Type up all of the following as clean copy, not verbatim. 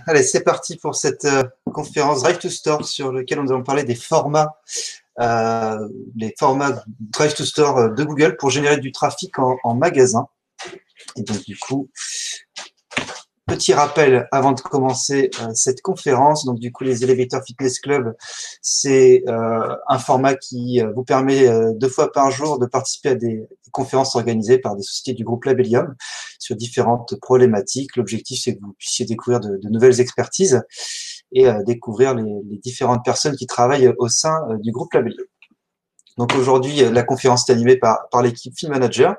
Allez, c'est parti pour cette conférence Drive to Store sur laquelle nous allons parler des formats, les formats Drive to Store de Google pour générer du trafic en magasin. Et donc du coup, petit rappel avant de commencer cette conférence. Donc du coup, les Elevator Fitness Club, c'est un format qui vous permet 2 fois par jour de participer à des conférences organisées par des sociétés du groupe Labellium sur différentes problématiques. L'objectif, c'est que vous puissiez découvrir de nouvelles expertises et découvrir les différentes personnes qui travaillent au sein du groupe Labellium. Donc aujourd'hui, la conférence est animée par l'équipe Field Manager.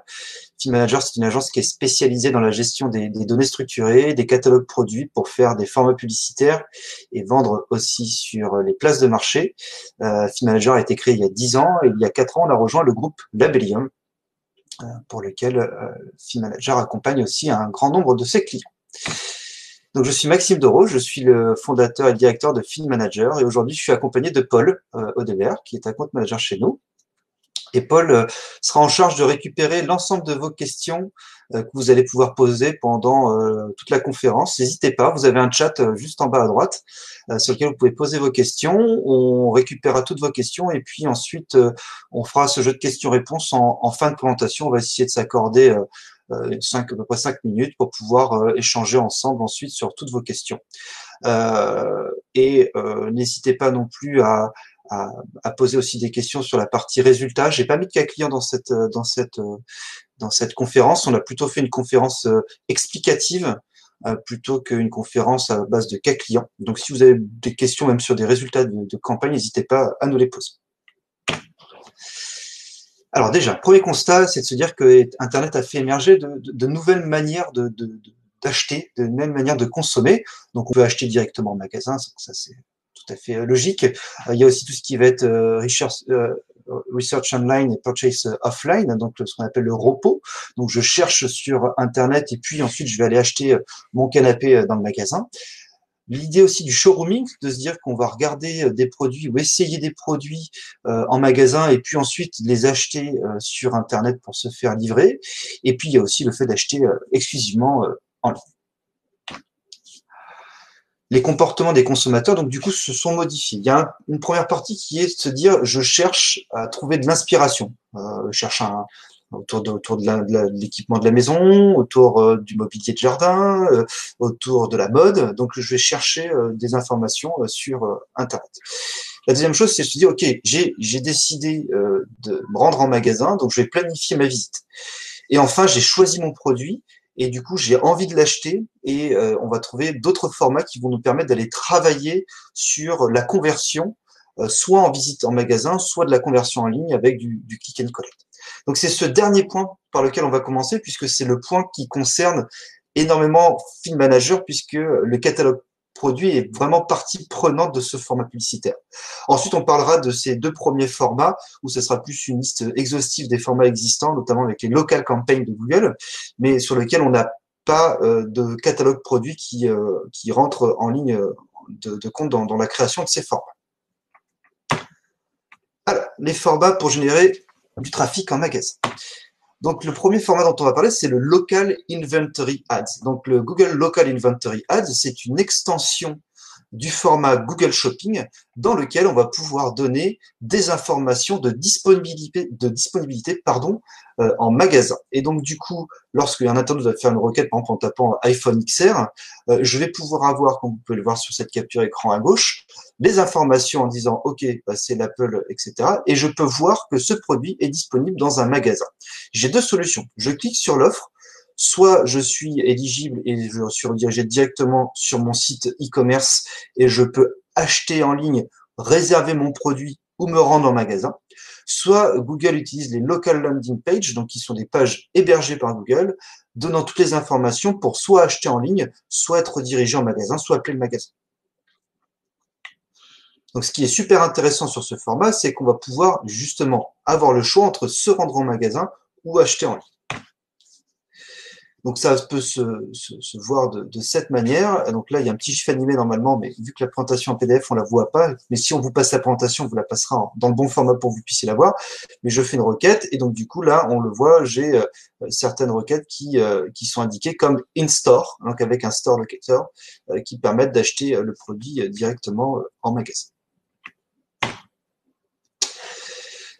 Field Manager, c'est une agence qui est spécialisée dans la gestion des données structurées, des catalogues produits pour faire des formats publicitaires et vendre aussi sur les places de marché. Field Manager a été créé il y a 10 ans et il y a 4 ans, on a rejoint le groupe Labellium pour lequel Field Manager accompagne aussi un grand nombre de ses clients. Donc, je suis Maxime Doreau, je suis le fondateur et directeur de Field Manager et aujourd'hui, je suis accompagné de Paul Audeler, qui est un compte manager chez nous. Et Paul sera en charge de récupérer l'ensemble de vos questions que vous allez pouvoir poser pendant toute la conférence. N'hésitez pas, vous avez un chat juste en bas à droite sur lequel vous pouvez poser vos questions. On récupérera toutes vos questions et puis ensuite, on fera ce jeu de questions-réponses en fin de présentation. On va essayer de s'accorder à peu près 5 minutes pour pouvoir échanger ensemble ensuite sur toutes vos questions. N'hésitez pas non plus à poser aussi des questions sur la partie résultats. J'ai pas mis de cas client dans cette conférence. On a plutôt fait une conférence explicative plutôt qu'une conférence à base de cas clients. Donc, si vous avez des questions même sur des résultats de campagne, n'hésitez pas à nous les poser. Alors déjà, premier constat, c'est de se dire que Internet a fait émerger de nouvelles manières d'acheter, de nouvelles manières de consommer. Donc, on peut acheter directement en magasin, ça c'est tout à fait logique. Il y a aussi tout ce qui va être research online et purchase offline, donc ce qu'on appelle le ROPO. Donc, je cherche sur Internet et puis ensuite, je vais aller acheter mon canapé dans le magasin. L'idée aussi du showrooming, de se dire qu'on va regarder des produits ou essayer des produits en magasin et puis ensuite les acheter sur Internet pour se faire livrer. Et puis, il y a aussi le fait d'acheter exclusivement en ligne. Les comportements des consommateurs, donc du coup, se sont modifiés. Il y a une première partie qui est de se dire, je cherche à trouver de l'inspiration. Je cherche autour de l'équipement de la maison, autour du mobilier de jardin, autour de la mode. Donc, je vais chercher des informations sur Internet. La deuxième chose, c'est de se dire, OK, j'ai décidé de me rendre en magasin, donc je vais planifier ma visite. Et enfin, j'ai choisi mon produit. Et du coup, j'ai envie de l'acheter et on va trouver d'autres formats qui vont nous permettre d'aller travailler sur la conversion, soit en visite en magasin, soit de la conversion en ligne avec du click and collect. Donc, c'est ce dernier point par lequel on va commencer puisque c'est le point qui concerne énormément Field Manager puisque le catalogue produit est vraiment partie prenante de ce format publicitaire. Ensuite, on parlera de ces 2 premiers formats où ce sera plus une liste exhaustive des formats existants, notamment avec les local campaigns de Google, mais sur lesquels on n'a pas de catalogue produit qui rentre en ligne de compte dans la création de ces formats. Alors, les formats pour générer du trafic en magasin. Donc, le premier format dont on va parler, c'est le Local Inventory Ads. Donc, le Google Local Inventory Ads, c'est une extension du format Google Shopping dans lequel on va pouvoir donner des informations de disponibilité en magasin. Et donc, du coup, lorsqu'un internaute va faire une requête, par exemple en tapant iPhone XR, je vais pouvoir avoir, comme vous pouvez le voir sur cette capture écran à gauche, les informations en disant, OK, bah, c'est l'Apple, etc. Et je peux voir que ce produit est disponible dans un magasin. J'ai 2 solutions. Je clique sur l'offre. Soit je suis éligible et je suis redirigé directement sur mon site e-commerce et je peux acheter en ligne, réserver mon produit ou me rendre en magasin. Soit Google utilise les local landing pages, donc qui sont des pages hébergées par Google, donnant toutes les informations pour soit acheter en ligne, soit être redirigé en magasin, soit appeler le magasin. Donc, ce qui est super intéressant sur ce format, c'est qu'on va pouvoir justement avoir le choix entre se rendre en magasin ou acheter en ligne. Donc ça peut se voir de cette manière. Donc là, il y a un petit gif animé normalement, mais vu que la présentation en PDF, on la voit pas. Mais si on vous passe la présentation, on vous la passera dans le bon format pour que vous puissiez la voir. Mais je fais une requête et donc du coup là, on le voit, j'ai certaines requêtes qui sont indiquées comme in store, donc avec un store locator, qui permettent d'acheter le produit directement en magasin.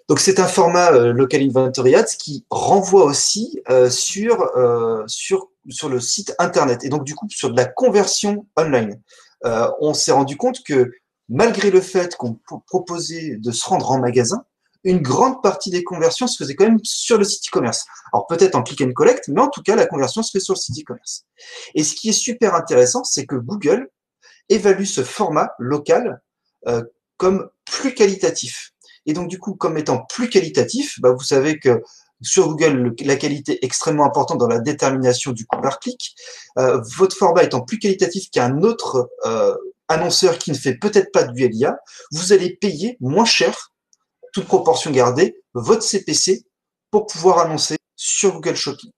Donc c'est un format Local Inventory Ads qui renvoie aussi sur le site internet et donc du coup sur de la conversion online. On s'est rendu compte que malgré le fait qu'on proposait de se rendre en magasin, une grande partie des conversions se faisait quand même sur le site e-commerce. Alors peut-être en click and collect, mais en tout cas la conversion se fait sur le site e-commerce. Et ce qui est super intéressant, c'est que Google évalue ce format local comme plus qualitatif. Et donc, du coup, comme étant plus qualitatif, vous savez que sur Google, la qualité est extrêmement importante dans la détermination du coût par clic. Votre format étant plus qualitatif qu'un autre annonceur qui ne fait peut-être pas du LIA, vous allez payer moins cher, toute proportion gardée, votre CPC pour pouvoir annoncer sur Google Shopping.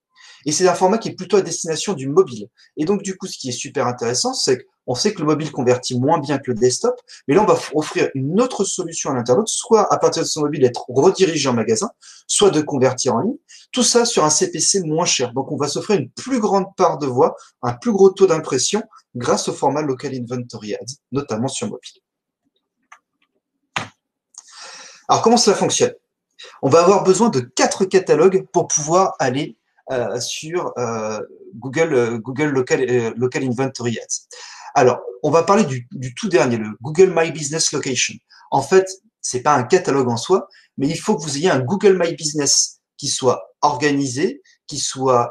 Et c'est un format qui est plutôt à destination du mobile. Et donc, du coup, ce qui est super intéressant, c'est qu'on sait que le mobile convertit moins bien que le desktop, mais là, on va offrir une autre solution à l'internaute, soit à partir de son mobile être redirigé en magasin, soit de convertir en ligne. Tout ça sur un CPC moins cher. Donc, on va s'offrir une plus grande part de voix, un plus gros taux d'impression grâce au format Local Inventory Ads, notamment sur mobile. Alors, comment cela fonctionne? On va avoir besoin de 4 catalogues pour pouvoir aller sur Google Local Inventory Ads. Alors, on va parler du tout dernier, le Google My Business Location. En fait, c'est pas un catalogue en soi, mais il faut que vous ayez un Google My Business qui soit organisé, qui soit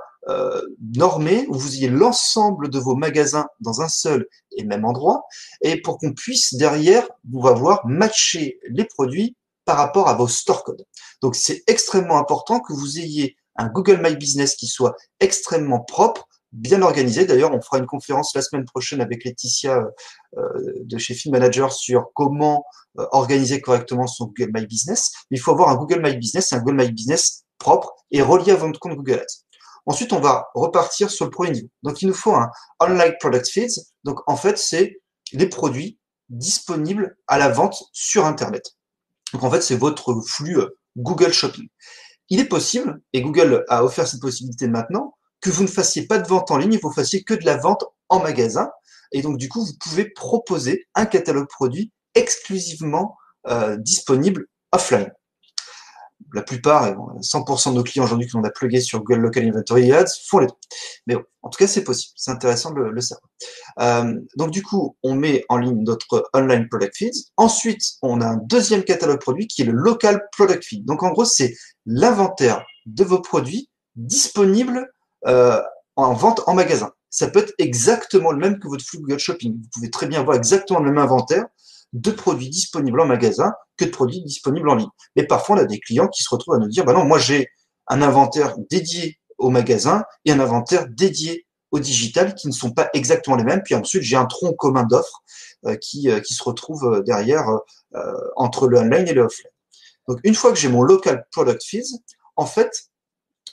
normé, où vous ayez l'ensemble de vos magasins dans un seul et même endroit, et pour qu'on puisse derrière vous avoir matcher les produits par rapport à vos store codes. Donc, c'est extrêmement important que vous ayez un Google My Business qui soit extrêmement propre, bien organisé. D'ailleurs, on fera une conférence la semaine prochaine avec Laetitia de chez Feed Manager sur comment organiser correctement son Google My Business. Il faut avoir un Google My Business et un Google My Business propre et relié à votre compte Google Ads. Ensuite, on va repartir sur le premier niveau. Donc, il nous faut un Online Product Feeds. Donc, en fait, c'est les produits disponibles à la vente sur Internet. Donc, en fait, c'est votre flux Google Shopping. Il est possible, et Google a offert cette possibilité maintenant, que vous ne fassiez pas de vente en ligne, vous fassiez que de la vente en magasin. Et donc, du coup, vous pouvez proposer un catalogue produit exclusivement disponible offline. La plupart, 100% de nos clients aujourd'hui que l'on a plugué sur Google Local Inventory Ads font les deux. Mais bon, en tout cas, c'est possible. C'est intéressant de le savoir. Donc, du coup, on met en ligne notre Online Product Feeds. Ensuite, on a un deuxième catalogue produit qui est le Local Product Feed. Donc, en gros, c'est l'inventaire de vos produits disponibles en vente en magasin. Ça peut être exactement le même que votre flux Google Shopping. Vous pouvez très bien avoir exactement le même inventaire de produits disponibles en magasin que de produits disponibles en ligne. Mais parfois, on a des clients qui se retrouvent à nous dire, non, moi j'ai un inventaire dédié au magasin et un inventaire dédié au digital qui ne sont pas exactement les mêmes. Puis ensuite, j'ai un tronc commun d'offres qui se retrouve derrière entre le online et le offline. Donc, une fois que j'ai mon local product feeds, en fait,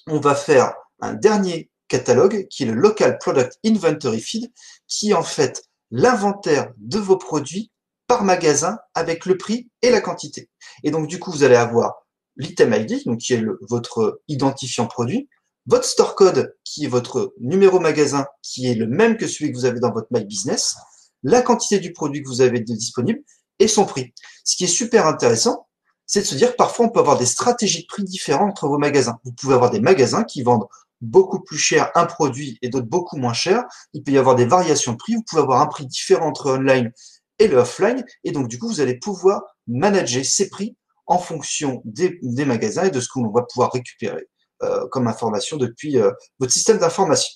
on va faire un dernier catalogue qui est le local product inventory feed, qui est en fait l'inventaire de vos produits par magasin avec le prix et la quantité. Et donc, du coup, vous allez avoir l'item ID, donc qui est votre identifiant produit, votre store code, qui est votre numéro magasin, qui est le même que celui que vous avez dans votre My Business, la quantité du produit que vous avez de disponible et son prix. Ce qui est super intéressant, c'est de se dire que parfois, on peut avoir des stratégies de prix différentes entre vos magasins. Vous pouvez avoir des magasins qui vendent beaucoup plus cher un produit et d'autres beaucoup moins cher. Il peut y avoir des variations de prix. Vous pouvez avoir un prix différent entre online et le offline. Et donc, du coup, vous allez pouvoir manager ces prix en fonction des magasins et de ce que l'on va pouvoir récupérer comme information depuis votre système d'information.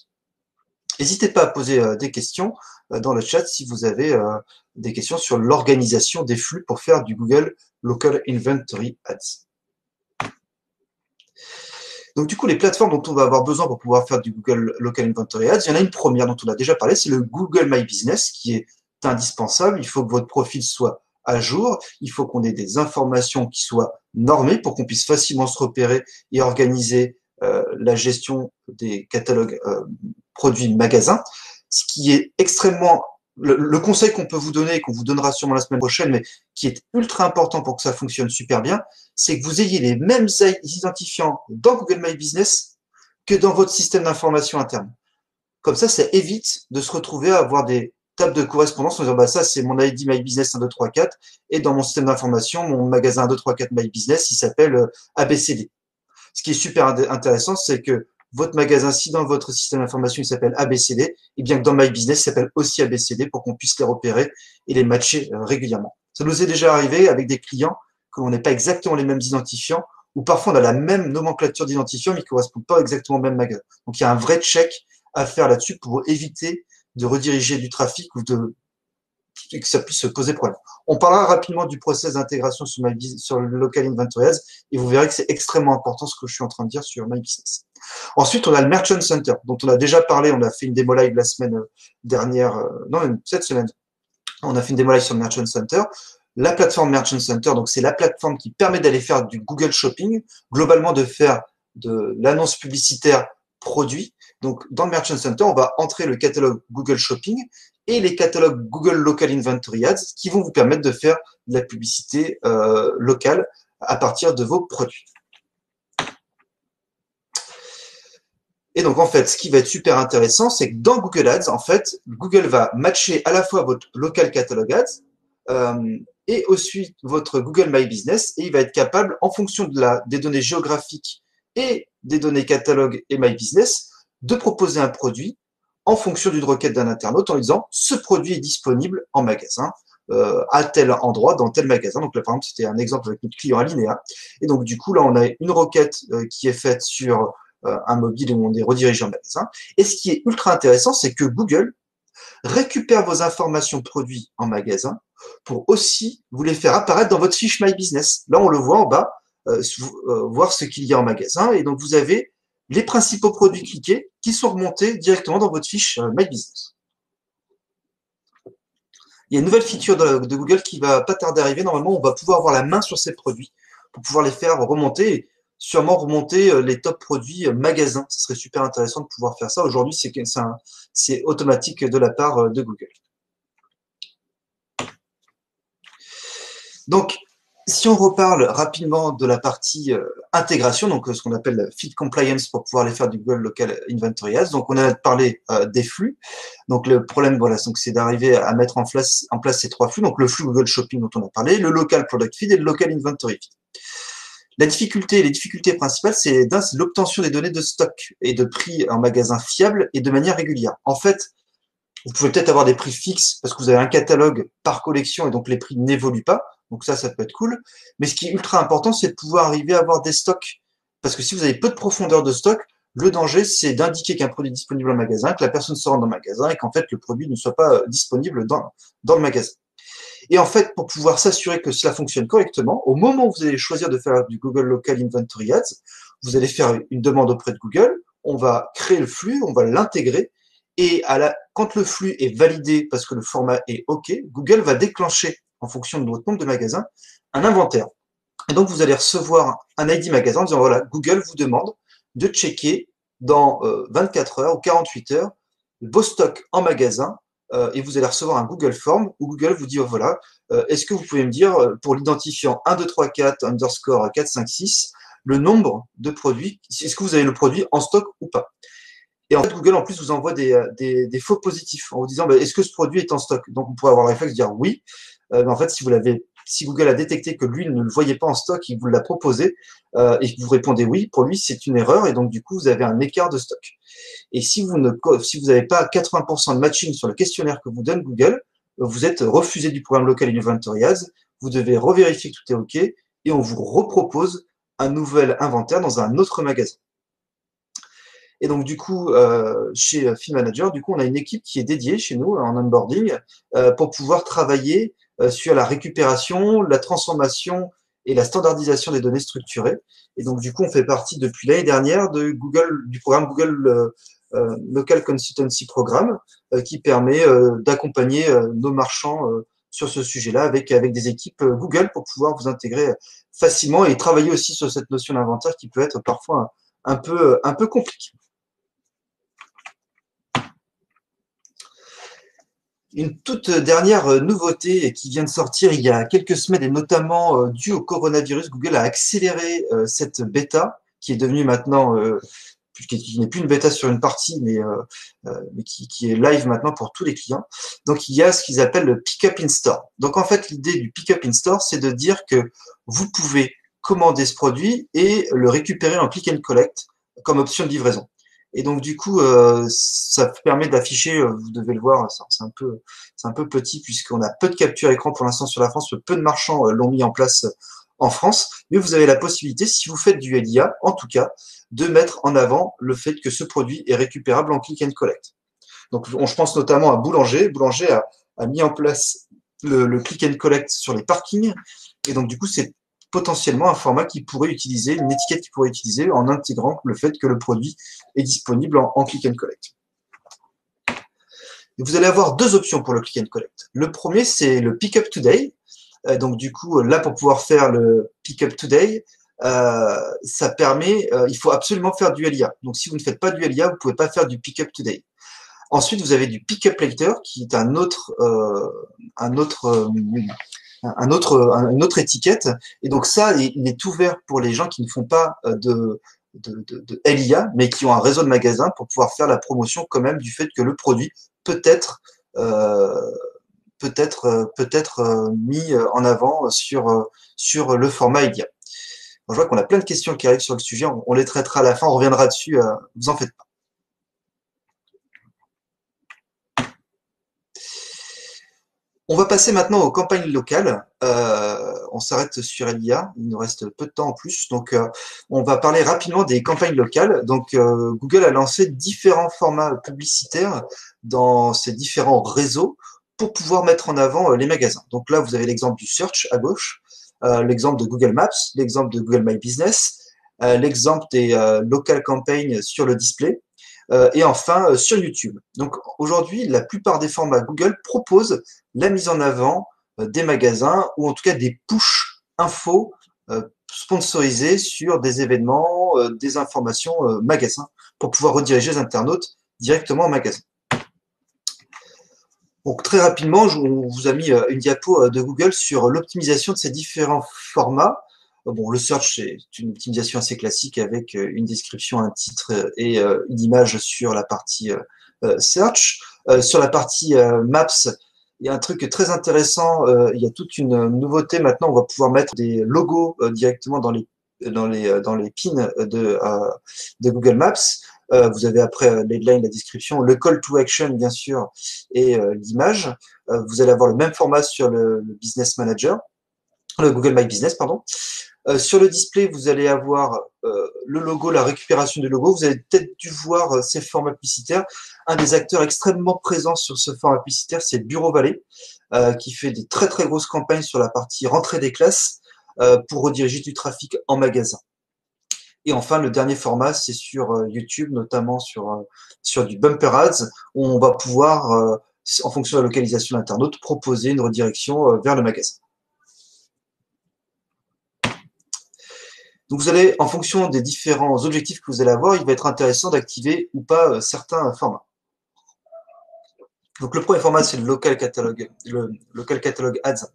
N'hésitez pas à poser des questions dans le chat si vous avez des questions sur l'organisation des flux pour faire du Google Local Inventory Ads. Donc du coup, les plateformes dont on va avoir besoin pour pouvoir faire du Google Local Inventory Ads, il y en a une première dont on a déjà parlé, c'est le Google My Business qui est indispensable. Il faut que votre profil soit à jour, il faut qu'on ait des informations qui soient normées pour qu'on puisse facilement se repérer et organiser la gestion des catalogues produits magasins, ce qui est extrêmement le conseil qu'on peut vous donner, qu'on vous donnera sûrement la semaine prochaine, mais qui est ultra important pour que ça fonctionne super bien, c'est que vous ayez les mêmes identifiants dans Google My Business que dans votre système d'information interne. Comme ça évite de se retrouver à avoir des tables de correspondance en disant bah ça c'est mon ID My Business 1, 2, 3, 4 et dans mon système d'information, mon magasin 1, 2, 3, 4 My Business, il s'appelle ABCD. Ce qui est super intéressant, c'est que votre magasin, si dans votre système d'information il s'appelle ABCD, et bien que dans My Business il s'appelle aussi ABCD pour qu'on puisse les repérer et les matcher régulièrement. Ça nous est déjà arrivé avec des clients que l'on n'ait pas exactement les mêmes identifiants ou parfois on a la même nomenclature d'identifiants mais qui ne correspondent pas exactement au même magasin. Donc il y a un vrai check à faire là-dessus pour éviter de rediriger du trafic ou que ça puisse se poser problème. On parlera rapidement du process d'intégration sur le Local Inventory Ads et vous verrez que c'est extrêmement important ce que je suis en train de dire sur My Business. Ensuite, on a le Merchant Center dont on a déjà parlé. On a fait une démo live la semaine dernière, non, cette semaine. On a fait une démo live sur le Merchant Center. La plateforme Merchant Center, donc c'est la plateforme qui permet d'aller faire du Google Shopping, globalement de faire de l'annonce publicitaire produit. Donc, dans le Merchant Center, on va entrer le catalogue Google Shopping et les catalogues Google Local Inventory Ads qui vont vous permettre de faire de la publicité locale à partir de vos produits. Et donc, en fait, ce qui va être super intéressant, c'est que dans Google Ads, en fait, Google va matcher à la fois votre Local Catalog Ads et ensuite votre Google My Business et il va être capable, en fonction des données géographiques et des données catalogue et My Business, de proposer un produit en fonction d'une requête d'un internaute en lui disant ce produit est disponible en magasin à tel endroit dans tel magasin. Donc là par exemple c'était un exemple avec notre client Alinéa et donc du coup là on a une requête qui est faite sur un mobile où on est redirigé en magasin et ce qui est ultra intéressant c'est que Google récupère vos informations produits en magasin pour aussi vous les faire apparaître dans votre fiche My Business. Là on le voit en bas, voir ce qu'il y a en magasin et donc vous avez les principaux produits cliqués qui sont remontés directement dans votre fiche My Business. Il y a une nouvelle feature de Google qui va pas tarder à arriver. Normalement, on va pouvoir avoir la main sur ces produits pour pouvoir les faire remonter et sûrement remonter les top produits magasins. Ce serait super intéressant de pouvoir faire ça. Aujourd'hui, c'est automatique de la part de Google. Donc, si on reparle rapidement de la partie intégration, donc ce qu'on appelle Feed Compliance pour pouvoir aller faire du Google Local Inventory Ads, donc on a parlé des flux. Donc le problème, voilà, donc c'est d'arriver à mettre en place ces trois flux. Donc le flux Google Shopping dont on a parlé, le Local Product Feed et le Local Inventory Feed. Les difficultés principales, c'est l'obtention des données de stock et de prix en magasin fiable et de manière régulière. En fait, vous pouvez peut-être avoir des prix fixes parce que vous avez un catalogue par collection et donc les prix n'évoluent pas. Donc ça peut être cool. Mais ce qui est ultra important, c'est de pouvoir arriver à avoir des stocks. Parce que si vous avez peu de profondeur de stock, le danger, c'est d'indiquer qu'un produit est disponible en magasin, que la personne se rende dans le magasin et qu'en fait, le produit ne soit pas disponible dans le magasin. Et en fait, pour pouvoir s'assurer que cela fonctionne correctement, au moment où vous allez choisir de faire du Google Local Inventory Ads, vous allez faire une demande auprès de Google, on va créer le flux, on va l'intégrer, et quand le flux est validé parce que le format est OK, Google va déclencher, en fonction de votre nombre de magasins, un inventaire. Et donc, vous allez recevoir un ID magasin en disant, voilà, Google vous demande de checker dans 24 heures ou 48 heures vos stocks en magasin et vous allez recevoir un Google Form où Google vous dit, oh, voilà, est-ce que vous pouvez me dire, pour l'identifiant 1, 2, 3, 4, underscore 4, 5, 6, le nombre de produits, est-ce que vous avez le produit en stock ou pas? Et en fait, Google, en plus, vous envoie des faux positifs en vous disant, bah, est-ce que ce produit est en stock? Donc, vous pourrez avoir le réflexe de dire oui. Mais en fait, si Google a détecté que lui ne le voyait pas en stock, il vous l'a proposé, et que vous répondez oui, pour lui, c'est une erreur, et donc, du coup, vous avez un écart de stock. Et si vous n'avez pas 80% de matching sur le questionnaire que vous donne Google, vous êtes refusé du programme Local Inventory Ads, vous devez revérifier que tout est OK, et on vous repropose un nouvel inventaire dans un autre magasin. Et donc, du coup, chez Feed Manager, du coup, on a une équipe qui est dédiée chez nous en onboarding pour pouvoir travailler sur la récupération, la transformation et la standardisation des données structurées. Et donc, du coup, on fait partie depuis l'année dernière du programme Google Local Consultancy Programme qui permet d'accompagner nos marchands sur ce sujet-là avec des équipes Google pour pouvoir vous intégrer facilement et travailler aussi sur cette notion d'inventaire qui peut être parfois un peu compliqué. Une toute dernière nouveauté qui vient de sortir il y a quelques semaines et notamment due au coronavirus, Google a accéléré cette bêta qui est devenue maintenant, qui n'est plus une bêta sur une partie, mais qui est live maintenant pour tous les clients. Donc il y a ce qu'ils appellent le Pick-up in Store. Donc en fait l'idée du Pick-up in Store, c'est de dire que vous pouvez commander ce produit et le récupérer en click and collect comme option de livraison. Et donc du coup, ça permet d'afficher, vous devez le voir, c'est un peu petit puisqu'on a peu de capture écran pour l'instant sur la France, peu de marchands l'ont mis en place en France, mais vous avez la possibilité, si vous faites du LIA, en tout cas, de mettre en avant le fait que ce produit est récupérable en click and collect. Donc je pense notamment à Boulanger. Boulanger a mis en place le click and collect sur les parkings, et donc du coup c'est potentiellement un format qui pourrait utiliser, une étiquette qui pourrait utiliser en intégrant le fait que le produit est disponible en click and collect. Et vous allez avoir deux options pour le click and collect. Le premier, c'est le pick up today. Donc du coup, là, pour pouvoir faire le pick up today, ça permet, il faut absolument faire du LIA. Donc si vous ne faites pas du LIA, vous ne pouvez pas faire du pick up today. Ensuite, vous avez du pick up later, qui est une autre étiquette. Et donc ça, il est ouvert pour les gens qui ne font pas de LIA, mais qui ont un réseau de magasins pour pouvoir faire la promotion quand même du fait que le produit peut être mis en avant sur le format LIA. Bon, je vois qu'on a plein de questions qui arrivent sur le sujet, on les traitera à la fin, on reviendra dessus, vous en faites pas. On va passer maintenant aux campagnes locales. On s'arrête sur LIA, il nous reste peu de temps en plus. Donc, on va parler rapidement des campagnes locales. Donc, Google a lancé différents formats publicitaires dans ces différents réseaux pour pouvoir mettre en avant les magasins. Donc là, vous avez l'exemple du search à gauche, l'exemple de Google Maps, l'exemple de Google My Business, l'exemple des local campaigns sur le display. Et enfin sur YouTube. Donc aujourd'hui, la plupart des formats Google proposent la mise en avant des magasins ou en tout cas des push infos sponsorisés sur des événements, des informations magasins pour pouvoir rediriger les internautes directement au magasin. Donc très rapidement, on vous a mis une diapo de Google sur l'optimisation de ces différents formats. Bon, le search, c'est une optimisation assez classique avec une description, un titre et une image sur la partie search. Sur la partie maps, il y a un truc très intéressant. Il y a toute une nouveauté maintenant. On va pouvoir mettre des logos directement dans les pins de Google Maps. Vous avez après l'headline, la description, le call to action bien sûr et l'image. Vous allez avoir le même format sur le Business Manager, le Google My Business, pardon. Sur le display, vous allez avoir le logo, la récupération du logo. Vous avez peut-être dû voir ces formats publicitaires. Un des acteurs extrêmement présents sur ce format publicitaire, c'est Bureau Vallée, qui fait des très très grosses campagnes sur la partie rentrée des classes pour rediriger du trafic en magasin. Et enfin, le dernier format, c'est sur YouTube, notamment sur du bumper ads, où on va pouvoir, en fonction de la localisation de l'internaute, proposer une redirection vers le magasin. Donc vous allez, en fonction des différents objectifs que vous allez avoir, il va être intéressant d'activer ou pas certains formats. Donc le premier format, c'est le local catalog ads,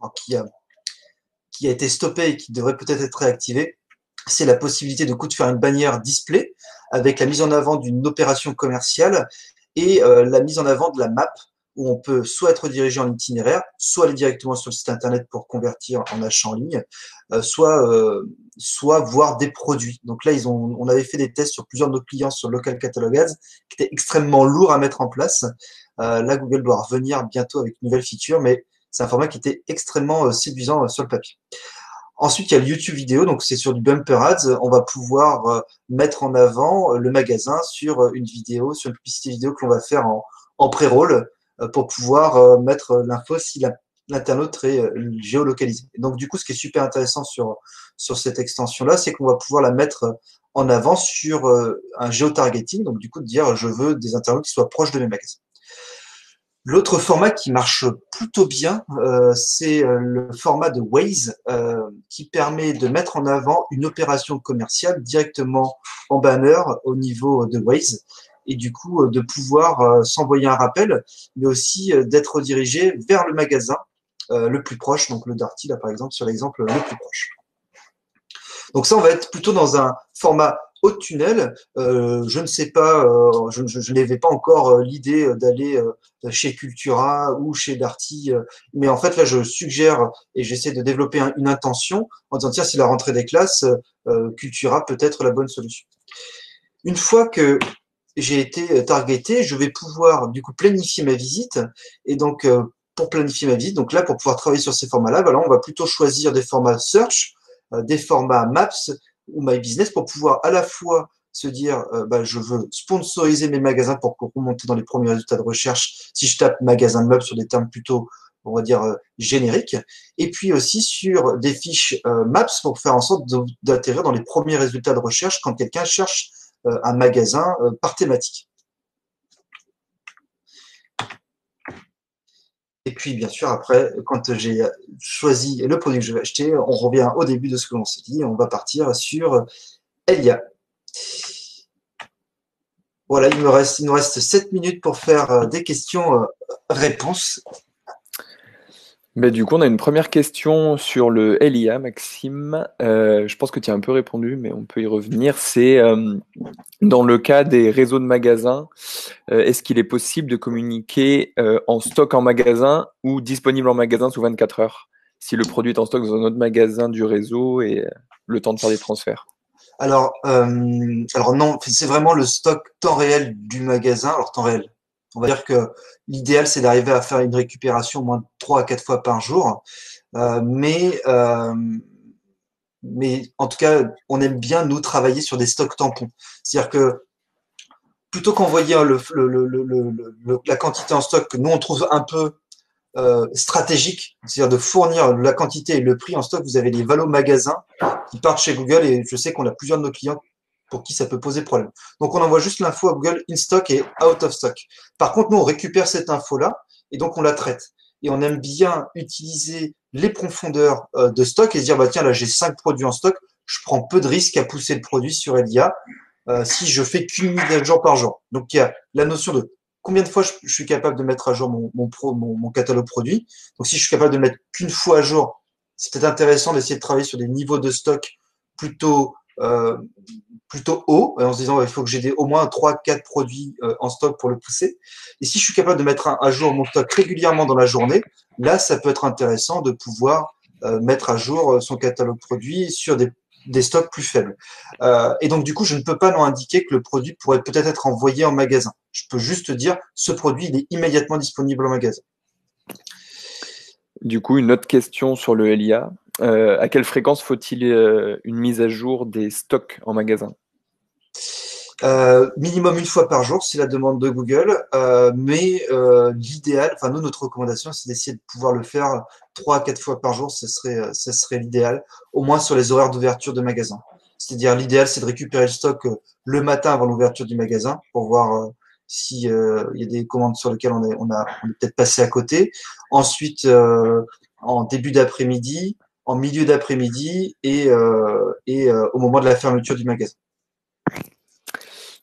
qui a été stoppé et qui devrait peut-être être réactivé. C'est la possibilité de faire une bannière display avec la mise en avant d'une opération commerciale et la mise en avant de la map où on peut soit être dirigé en itinéraire, soit aller directement sur le site internet pour convertir en achat en ligne, soit voir des produits. Donc là, on avait fait des tests sur plusieurs de nos clients sur Local Catalog Ads qui étaient extrêmement lourds à mettre en place. Là, Google doit revenir bientôt avec une nouvelle feature, mais c'est un format qui était extrêmement séduisant sur le papier. Ensuite, il y a le YouTube vidéo, donc c'est sur du bumper ads. On va pouvoir mettre en avant le magasin sur une vidéo, sur une publicité vidéo que l'on va faire en pré-roll pour pouvoir mettre l'info si l'internaute est géolocalisé. Et donc, du coup, ce qui est super intéressant sur cette extension-là, c'est qu'on va pouvoir la mettre en avant sur un géotargeting, donc du coup, de dire je veux des internautes qui soient proches de mes magasins. L'autre format qui marche plutôt bien, c'est le format de Waze, qui permet de mettre en avant une opération commerciale directement en banner au niveau de Waze et du coup de pouvoir s'envoyer un rappel, mais aussi d'être redirigé vers le magasin le plus proche, donc le Darty là par exemple sur l'exemple le plus proche. Donc ça, on va être plutôt dans un format haut tunnel. Je ne sais pas, je n'avais pas encore l'idée d'aller chez Cultura ou chez Darty, mais en fait là, je suggère et j'essaie de développer une intention en disant tiens, si la rentrée des classes, Cultura peut être la bonne solution. Une fois que j'ai été targeté, je vais pouvoir du coup planifier ma visite et donc pour planifier ma visite, donc là pour pouvoir travailler sur ces formats-là, voilà, on va plutôt choisir des formats search, des formats Maps ou My Business pour pouvoir à la fois se dire je veux sponsoriser mes magasins pour remonter dans les premiers résultats de recherche si je tape magasin de meubles sur des termes plutôt on va dire génériques, et puis aussi sur des fiches Maps pour faire en sorte d'atterrir dans les premiers résultats de recherche quand quelqu'un cherche un magasin par thématique. Et puis, bien sûr, après, quand j'ai choisi le produit que je vais acheter, on revient au début de ce que l'on s'est dit, on va partir sur Elia. Voilà, il nous reste 7 minutes pour faire des questions-réponses. Mais du coup, on a une première question sur le LIA, Maxime. Je pense que tu as un peu répondu, mais on peut y revenir. C'est dans le cas des réseaux de magasins, est-ce qu'il est possible de communiquer en stock en magasin ou disponible en magasin sous 24 heures si le produit est en stock dans un autre magasin du réseau et le temps de faire des transferts? Alors non, c'est vraiment le stock temps réel du magasin. Alors temps réel, on va dire que l'idéal c'est d'arriver à faire une récupération au moins 3 à 4 fois par jour. Mais en tout cas, on aime bien nous travailler sur des stocks tampons. C'est-à-dire que plutôt qu'envoyer la quantité en stock que nous on trouve un peu stratégique, c'est-à-dire de fournir la quantité et le prix en stock, vous avez les valos magasins qui partent chez Google et je sais qu'on a plusieurs de nos clients pour qui ça peut poser problème. Donc on envoie juste l'info à Google in stock et out of stock. Par contre, nous on récupère cette info-là et donc on la traite. Et on aime bien utiliser les profondeurs de stock et se dire bah tiens là j'ai 5 produits en stock, je prends peu de risques à pousser le produit sur Elia si je fais qu'une mise à jour par jour. Donc il y a la notion de combien de fois je suis capable de mettre à jour mon catalogue produit. Donc si je suis capable de mettre qu'une fois à jour, c'est peut-être intéressant d'essayer de travailler sur des niveaux de stock plutôt euh, plutôt haut, en se disant il faut que j'ai au moins 3-4 produits en stock pour le pousser. Et si je suis capable de mettre à jour mon stock régulièrement dans la journée, là, ça peut être intéressant de pouvoir mettre à jour son catalogue produit sur des stocks plus faibles. Et donc, du coup, je ne peux pas non indiquer que le produit pourrait peut-être être envoyé en magasin. Je peux juste dire ce produit, il est immédiatement disponible en magasin. Du coup, une autre question sur le LIA. À quelle fréquence faut-il une mise à jour des stocks en magasin? Minimum une fois par jour, c'est la demande de Google, mais l'idéal, enfin nous notre recommandation, c'est d'essayer de pouvoir le faire 3 à 4 fois par jour, ce serait l'idéal, au moins sur les horaires d'ouverture de magasin. C'est-à-dire l'idéal, c'est de récupérer le stock le matin avant l'ouverture du magasin pour voir si il y a des commandes sur lesquelles on est peut-être passé à côté. Ensuite, en début d'après-midi, en milieu d'après-midi et au moment de la fermeture du magasin.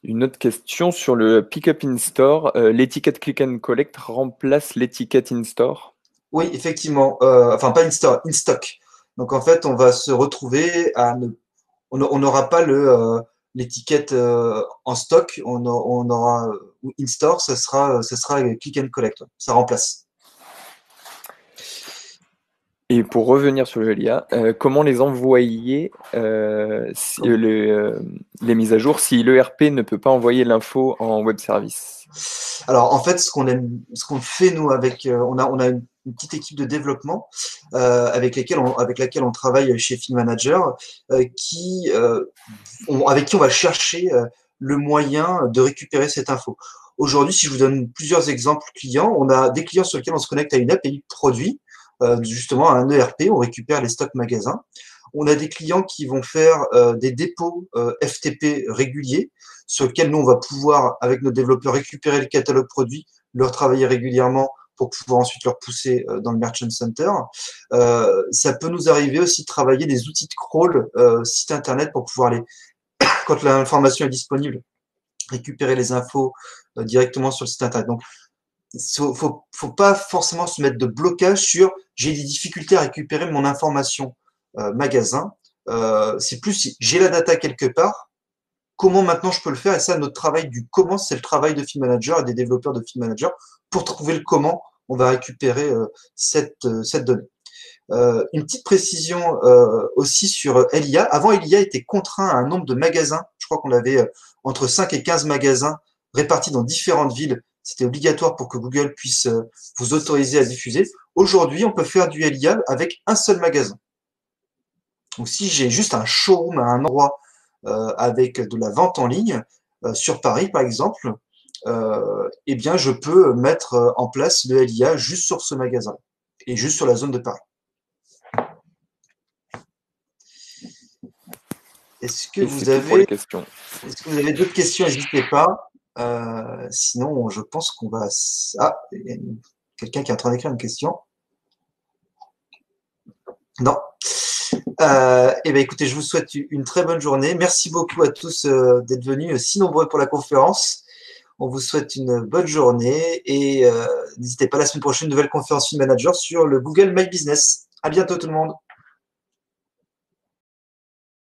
Une autre question sur le Pick-up in-store. L'étiquette Click and Collect remplace l'étiquette in-store? Oui, effectivement. Enfin, pas in stock. Donc en fait, on va se retrouver à ne, on n'aura pas l'étiquette en stock. On aura ou in store, ça sera click and collect. Ça remplace. Et pour revenir sur le LIA, comment les envoyer les mises à jour si l'ERP ne peut pas envoyer l'info en web service? Alors en fait, ce qu'on fait nous on a une petite équipe de développement avec laquelle on travaille chez FeedManager, avec qui on va chercher le moyen de récupérer cette info. Aujourd'hui, si je vous donne plusieurs exemples clients, on a des clients sur lesquels on se connecte à une API produit, justement à un ERP, on récupère les stocks magasins. On a des clients qui vont faire des dépôts FTP réguliers, sur lesquels nous, on va pouvoir, avec nos développeurs, récupérer le catalogue produit, le retravailler régulièrement pour pouvoir ensuite le repousser dans le Merchant Center. Ça peut nous arriver aussi de travailler des outils de crawl site internet pour pouvoir aller, quand l'information est disponible, récupérer les infos directement sur le site internet. Donc, faut pas forcément se mettre de blocage sur j'ai des difficultés à récupérer mon information magasin. C'est plus si j'ai la data quelque part, comment maintenant je peux le faire? Et ça, notre travail du comment, c'est le travail de Feed Manager et des développeurs de Feed Manager pour trouver le comment on va récupérer cette donnée. Une petite précision aussi sur Elia. Avant, Elia était contraint à un nombre de magasins. Je crois qu'on avait entre 5 et 15 magasins répartis dans différentes villes. C'était obligatoire pour que Google puisse vous autoriser à diffuser. Aujourd'hui, on peut faire du Elia avec un seul magasin. Donc, si j'ai juste un showroom à un endroit avec de la vente en ligne, sur Paris par exemple, eh bien, je peux mettre en place le LIA juste sur ce magasin et juste sur la zone de Paris. Est-ce que vous avez d'autres questions? N'hésitez pas. Sinon, je pense qu'on va. Ah, il y a quelqu'un qui est en train d'écrire une question. Non. Eh bien, écoutez, je vous souhaite une très bonne journée. Merci beaucoup à tous d'être venus si nombreux pour la conférence. On vous souhaite une bonne journée et n'hésitez pas, la semaine prochaine, une nouvelle conférence Feed Manager sur le Google My Business. À bientôt tout le monde.